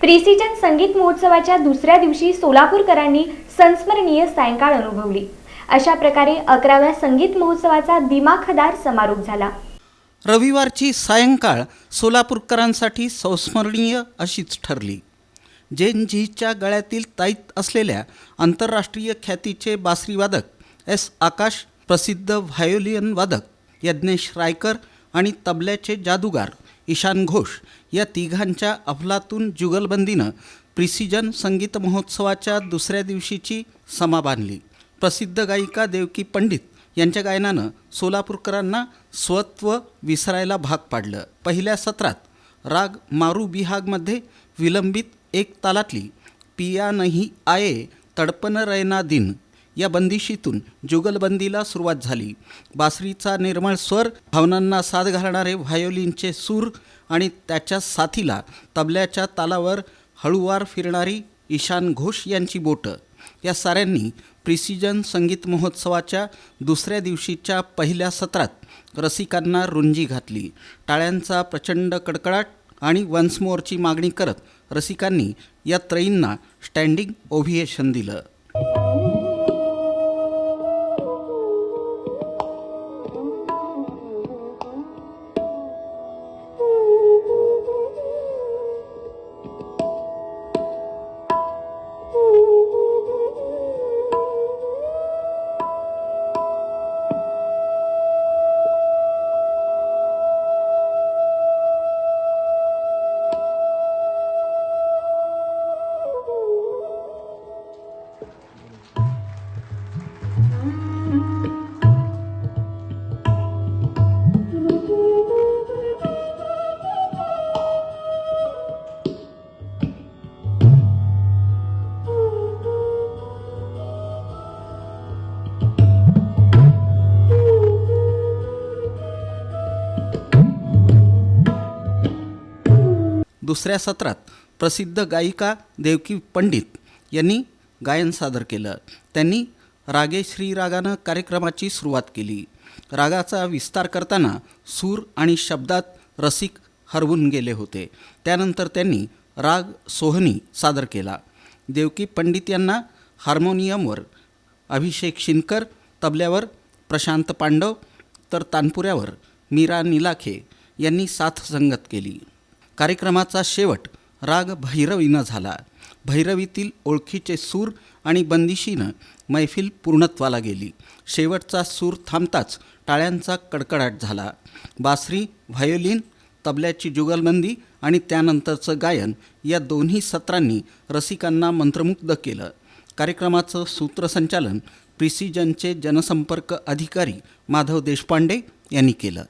Precision संगीत महोत्सवाच्या दुसऱ्या दिवशी सोलापूरकरांनी संस्मरणीय सायंकाळ अनुभवली। अशा प्रकारे 11व्या संगीत महोत्सवाचा दिमाखदार समारोप झाला। रविवारची सायंकाळ सोलापूरकरांसाठी संस्मरणीय अशीच ठरली। जेएनजीच्या गळ्यातील ताईत असलेल्या आंतरराष्ट्रीय ख्यातीचे बासरीवादक एस आकाश, प्रसिद्ध व्हायोलिन वादक यज्ञेश रायकर आणि तबल्याचे जादूगार ईशान घोष या तिघांच्या अफलातून जुगलबंदीनं प्रिसिजन संगीत महोत्सवाच्या दुसऱ्या दिवशीची समा बांधली। प्रसिद्ध गायिका देवकी पंडित यांच्या गायनानं सोलापूरकरांना स्वत्व विसरायला भाग पाडलं। पहिल्या सत्रात राग मारू बिहागमध्ये विलंबित एक तालातली पिया नहीं आये तडपन रैना दिन या बंदिशीतून जुगलबंदीला सुरुवात झाली। बासरीचा निर्मळ स्वर, भावनांना साथ घालणारे व्हायोलिनचे सूर आणि त्याच्या साथीला तबल्याच्या तालावर हळूवार फिरणारी ईशान घोष यांची बोटं या साऱ्यांनी प्रिसिजन संगीत महोत्सवाच्या दुसऱ्या दिवशीच्या पहिल्या सत्रात रसिकांना रुंजी घातली। टाळ्यांचा प्रचंड कडकडाट आणि वन्स मोरची मागणी करत रसिकांनी या त्रयींना स्टँडिंग ओव्हिएशन दिलं। दुसऱ्या सत्रात प्रसिद्ध गायिका देवकी पंडित यांनी गायन सादर केलं। त्यांनी रागे श्री रागानं कार्यक्रमाची सुरुवात केली। रागाचा विस्तार करताना सूर आणि शब्दात रसिक हरवून गेले होते। त्यानंतर त्यांनी राग सोहनी सादर केला। देवकी पंडित यांना हार्मोनियमवर अभिषेक शिनकर, तबल्यावर प्रशांत पांडव तर तानपुऱ्यावर मीरा निलाखे यांनी साथ संगत केली। कार्यक्रमाचा शेवट राग भैरवीनं झाला। भैरवीतील ओळखीचे सूर आणि बंदिशीनं मैफिल पूर्णत्वाला गेली। शेवटचा सूर थांबताच टाळ्यांचा कडकडाट झाला। बासरी, व्हायोलिन, तबल्याची जुगलबंदी आणि त्यानंतरचं गायन या दोन्ही सत्रांनी रसिकांना मंत्रमुग्ध केलं। कार्यक्रमाचं सूत्रसंचालन प्रिसिजनचे जनसंपर्क अधिकारी माधव देशपांडे यांनी केलं।